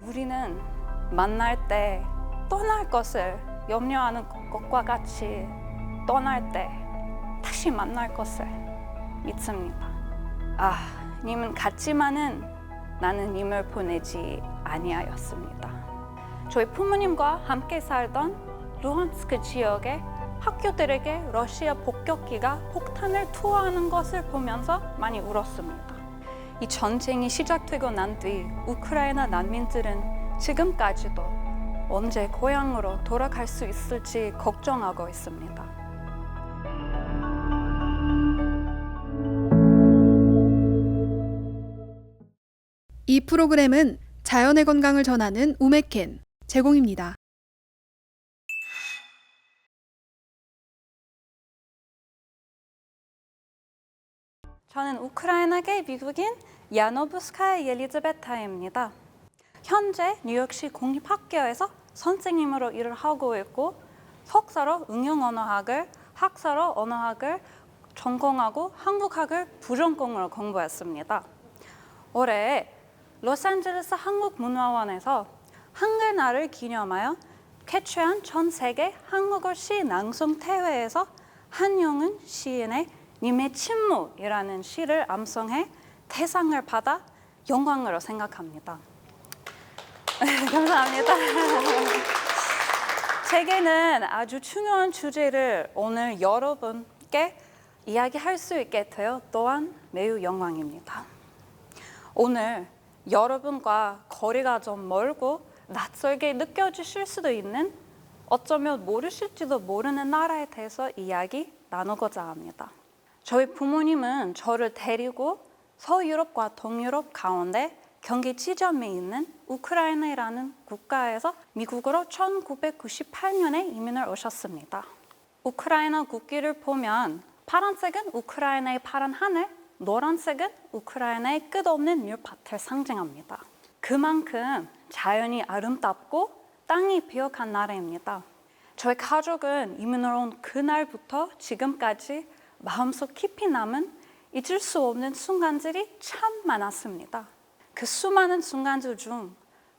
우리는 만날 때 떠날 것을 염려하는 것과 같이 떠날 때 다시 만날 것을 믿습니다. 님은 갔지만은 나는 님을 보내지 아니하였습니다. 저희 부모님과 함께 살던 루한스크 지역의 학교들에게 러시아 폭격기가 폭탄을 투하하는 것을 보면서 많이 울었습니다. 이 전쟁이 시작되고 난 뒤 우크라이나 난민들은 지금까지도 언제 고향으로 돌아갈 수 있을지 걱정하고 있습니다. 이 프로그램은 자연의 건강을 전하는 우메켄 제공입니다. 저는 우크라이나계 미국인 야노부스카야 옐리자베타입니다. 현재 뉴욕시 공립학교에서 선생님으로 일을 하고 있고 석사로 응용언어학을, 학사로 언어학을 전공하고 한국학을 부전공으로 공부했습니다. 올해 로스앤젤레스 한국문화원에서 한글날을 기념하여 개최한 전 세계 한국어 시 낭송 대회에서 한용운 시인의 님의 침묵이라는 시를 암송해 대상을 받아 영광으로 생각합니다. 감사합니다. 제게는 아주 중요한 주제를 오늘 여러분께 이야기할 수 있게 되어 또한 매우 영광입니다. 오늘 여러분과 거리가 좀 멀고 낯설게 느껴지실 수도 있는, 어쩌면 모르실지도 모르는 나라에 대해서 이야기 나누고자 합니다. 저희 부모님은 저를 데리고 서유럽과 동유럽 가운데 경계 지점에 있는 우크라이나라는 국가에서 미국으로 1998년에 이민을 오셨습니다. 우크라이나 국기를 보면 파란색은 우크라이나의 파란 하늘, 노란색은 우크라이나의 끝없는 밀밭을 상징합니다. 그만큼 자연이 아름답고 땅이 비옥한 나라입니다. 저희 가족은 이민을 온 그날부터 지금까지 마음속 깊이 남은 잊을 수 없는 순간들이 참 많았습니다. 그 수많은 순간들 중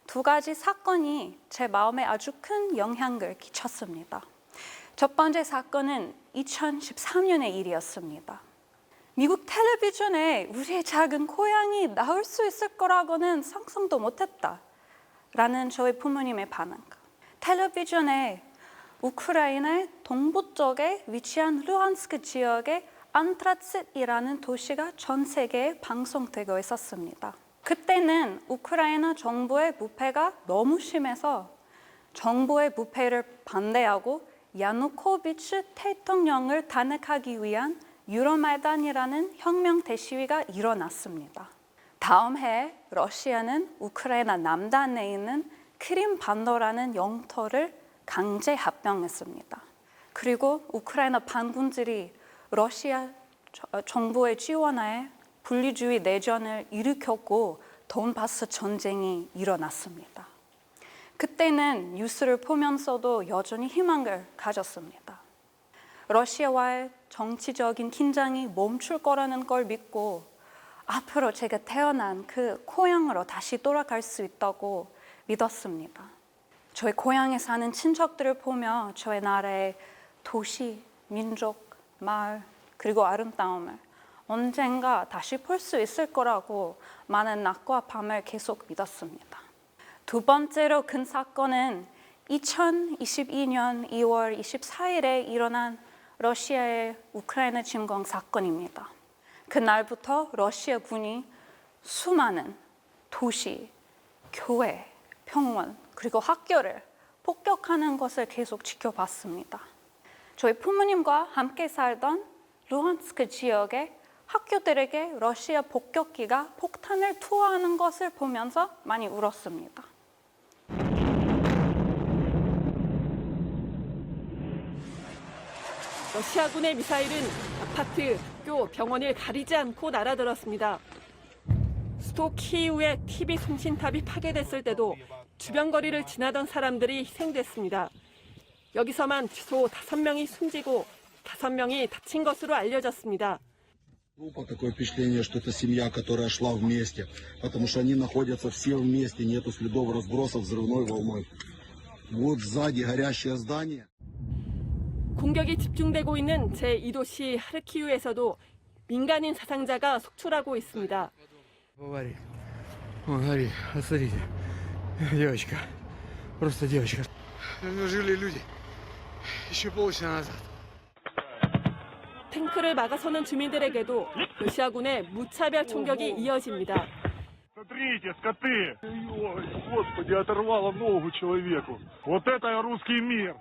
두 가지 사건이 제 마음에 아주 큰 영향을 끼쳤습니다. 첫 번째 사건은 2013년의 일이었습니다. 미국 텔레비전에 우리의 작은 고향이 나올 수 있을 거라고는 상상도 못했다라는 저희 부모님의 반응. 텔레비전에 우크라이나의 동부 쪽에 위치한 루한스크 지역의 안트라츠이라는 도시가 전 세계에 방송되고 있었습니다. 그때는 우크라이나 정부의 무패가 너무 심해서 정부의 무패를 반대하고 야누코비치 대통령을 탄핵하기 위한 유로마이단이라는 혁명 대시위가 일어났습니다. 다음 해 러시아는 우크라이나 남단에 있는 크림 반도라는 영토를 강제 합병했습니다. 그리고 우크라이나 반군들이 러시아 정부의 지원하에 분리주의 내전을 일으켰고 돈바스 전쟁이 일어났습니다. 그때는 뉴스를 보면서도 여전히 희망을 가졌습니다. 러시아와의 정치적인 긴장이 멈출 거라는 걸 믿고 앞으로 제가 태어난 그 고향으로 다시 돌아갈 수 있다고 믿었습니다. 저희 고향에 사는 친척들을 보며 저희 나라의 도시, 민족, 마을, 그리고 아름다움을 언젠가 다시 볼 수 있을 거라고 많은 낮과 밤을 계속 믿었습니다. 두 번째로 큰 사건은 2022년 2월 24일에 일어난 러시아의 우크라이나 침공 사건입니다. 그날부터 러시아 군이 수많은 도시, 교회, 병원, 그리고 학교를 폭격하는 것을 계속 지켜봤습니다. 저희 부모님과 함께 살던 루한스크 지역의 학교들에게 러시아 폭격기가 폭탄을 투하하는 것을 보면서 많이 울었습니다. 러시아군의 미사일은 아파트, 학교, 병원을 가리지 않고 날아들었습니다. 수도 키이우의 TV 송신탑이 파괴됐을 때도 주변 거리를 지나던 사람들이 희생됐습니다. 여기서만 최소 5명이 숨지고 5명이 다친 것으로 알려졌습니다. Группа, такое впечатление, что это семья, которая шла вместе, потому что они находятся все вместе, нету следов разбросов взрывной волной. Вот сзади горящее здание. 공격이 집중되고 있는 제2도시 하르키우에서도 민간인 사상자가 속출하고 있습니다. Смотри, смотрите, девочка, просто девочка. Жили люди еще полчаса назад. 탱크를 막아서는 주민들에게도 러시아군의 무차별 총격이 이어집니다. Смотрите, скоты! Ой, Господи, оторвало ногу человеку. Вот это русский мир!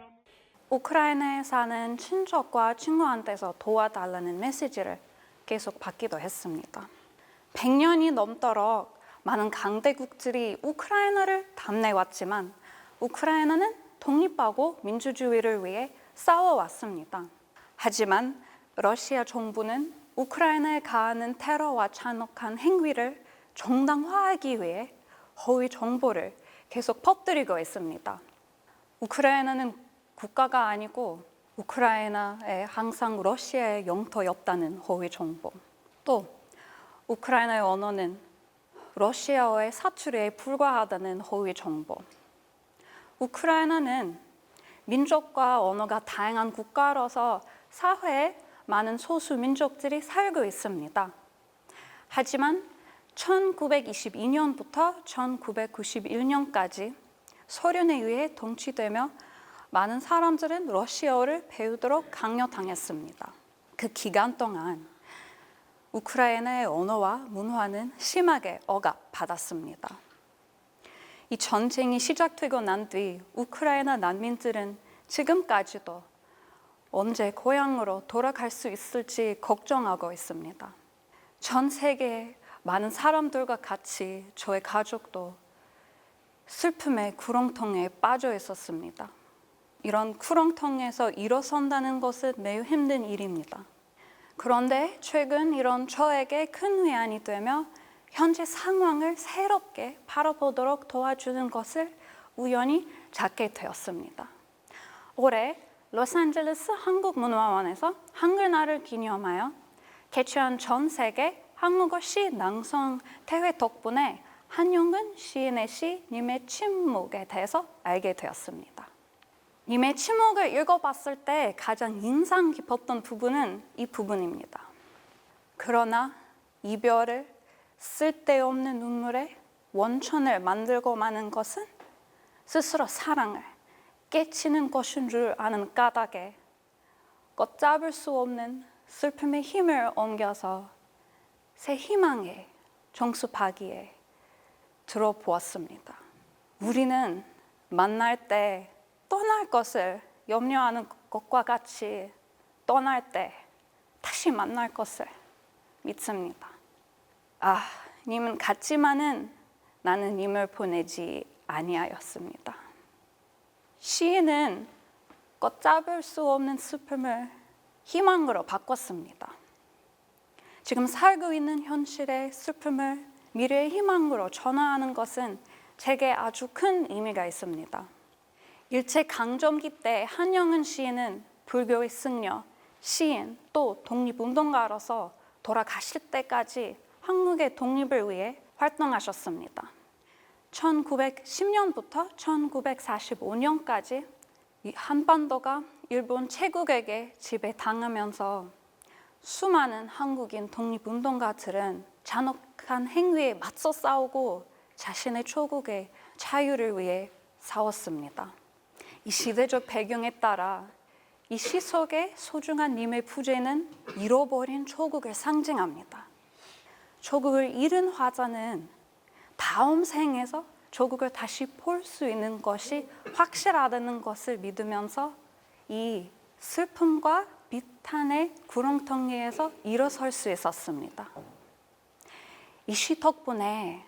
우크라이나에 사는 친척과 친구한테서 도와달라는 메시지를 계속 받기도 했습니다. 100년이 넘도록 많은 강대국들이 우크라이나를 담내왔지만 우크라이나는 독립하고 민주주의를 위해 싸워왔습니다. 하지만 러시아 정부는 우크라이나에 가하는 테러와 잔혹한 행위를 정당화하기 위해 허위 정보를 계속 퍼뜨리고 있습니다. 우크라이나는 국가가 아니고 우크라이나에 항상 러시아의 영토였다는 허위 정보. 또 우크라이나의 언어는 러시아어의 사투리에 불과하다는 허위 정보. 우크라이나는 민족과 언어가 다양한 국가라서 사회에 많은 소수 민족들이 살고 있습니다. 하지만 1922년부터 1991년까지 소련에 의해 통치되며 많은 사람들은 러시아어를 배우도록 강요당했습니다. 그 기간 동안 우크라이나의 언어와 문화는 심하게 억압받았습니다. 이 전쟁이 시작되고 난 뒤 우크라이나 난민들은 지금까지도 언제 고향으로 돌아갈 수 있을지 걱정하고 있습니다. 전 세계 많은 사람들과 같이 저의 가족도 슬픔의 구렁텅이에 빠져 있었습니다. 이런 구렁텅이에서 일어선다는 것은 매우 힘든 일입니다. 그런데 최근 이런 저에게 큰 위안이 되며 현재 상황을 새롭게 바라보도록 도와주는 것을 우연히 찾게 되었습니다. 올해 로스앤젤레스 한국문화원에서 한글날을 기념하여 개최한 전 세계 한국어 시 낭송 대회 덕분에 한용근 시인의 시 님의 침묵에 대해서 알게 되었습니다. 님의 침묵을 읽어봤을 때 가장 인상 깊었던 부분은 이 부분입니다. 그러나 이별을 쓸데없는 눈물에 원천을 만들고 마는 것은 스스로 사랑을 깨치는 것인 줄 아는 까닭에 걷잡을 수 없는 슬픔의 힘을 옮겨서 새 희망의 정수파기에 들어보았습니다. 우리는 만날 때 떠날 것을 염려하는 것과 같이 떠날 때 다시 만날 것을 믿습니다. 님은 갔지만은 나는 님을 보내지 아니하였습니다. 시인은 걷잡을 수 없는 슬픔을 희망으로 바꿨습니다. 지금 살고 있는 현실의 슬픔을 미래의 희망으로 전환하는 것은 제게 아주 큰 의미가 있습니다. 일제강점기 때 한영은 시인은 불교의 승려, 시인, 또 독립운동가로서 돌아가실 때까지 한국의 독립을 위해 활동하셨습니다. 1910년부터 1945년까지 한반도가 일본 제국에게 지배당하면서 수많은 한국인 독립운동가들은 잔혹한 행위에 맞서 싸우고 자신의 조국의 자유를 위해 싸웠습니다. 이 시대적 배경에 따라 이 시 속의 소중한 님의 부제는 잃어버린 조국을 상징합니다. 조국을 잃은 화자는 다음 생에서 조국을 다시 볼 수 있는 것이 확실하다는 것을 믿으면서 이 슬픔과 비탄의 구렁텅이에서 일어설 수 있었습니다. 이 시 덕분에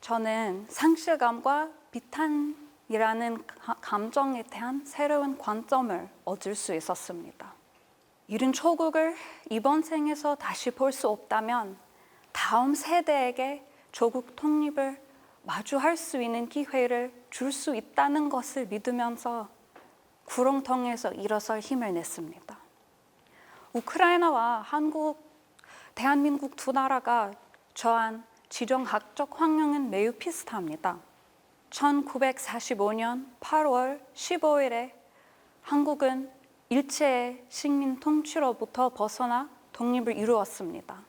저는 상실감과 비탄이라는 감정에 대한 새로운 관점을 얻을 수 있었습니다. 잃은 조국을 이번 생에서 다시 볼 수 없다면 다음 세대에게 조국 독립을 마주할 수 있는 기회를 줄 수 있다는 것을 믿으면서 구렁텅이에서 일어설 힘을 냈습니다. 우크라이나와 한국 대한민국 두 나라가 처한 지정학적 환경은 매우 비슷합니다. 1945년 8월 15일에 한국은 일제의 식민 통치로부터 벗어나 독립을 이루었습니다.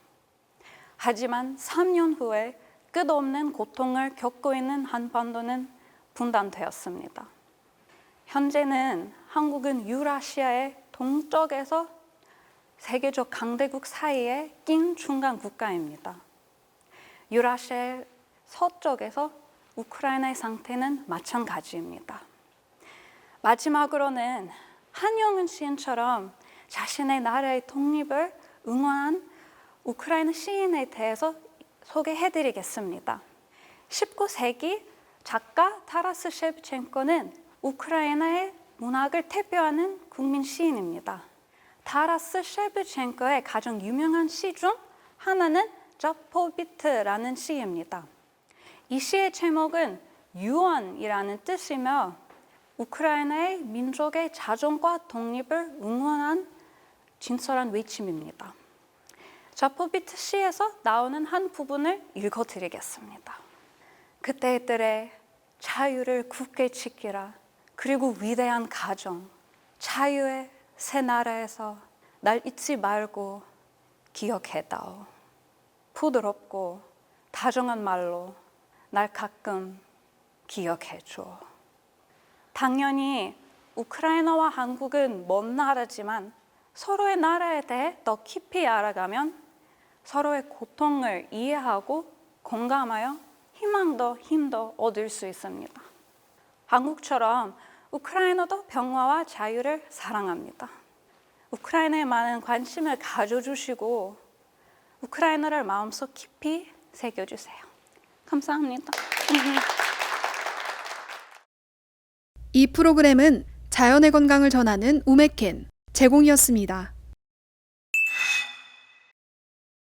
하지만 3년 후에 끝없는 고통을 겪고 있는 한반도는 분단되었습니다. 현재는 한국은 유라시아의 동쪽에서 세계적 강대국 사이에 낀 중간 국가입니다. 유라시아의 서쪽에서 우크라이나의 상태는 마찬가지입니다. 마지막으로는 한영은 시인처럼 자신의 나라의 독립을 응원한 우크라이나 시인에 대해서 소개해드리겠습니다. 19세기 작가 타라스 셰브첸코는 우크라이나의 문학을 대표하는 국민 시인입니다. 타라스 셰브첸코의 가장 유명한 시 중 하나는 자포비트라는 시입니다. 이 시의 제목은 유언이라는 뜻이며 우크라이나의 민족의 자존과 독립을 응원한 진솔한 외침입니다. 자포비트 시에서 나오는 한 부분을 읽어드리겠습니다. 그때들의 자유를 굳게 지키라. 그리고 위대한 가정, 자유의 새 나라에서 날 잊지 말고 기억해다오. 부드럽고 다정한 말로 날 가끔 기억해줘. 당연히 우크라이나와 한국은 먼 나라지만 서로의 나라에 대해 더 깊이 알아가면 서로의 고통을 이해하고 공감하여 희망도 힘도 얻을 수 있습니다. 한국처럼 우크라이나도 평화와 자유를 사랑합니다. 우크라이나에 많은 관심을 가져주시고 우크라이나를 마음속 깊이 새겨주세요. 감사합니다. 이 프로그램은 자연의 건강을 전하는 우메켄 제공이었습니다.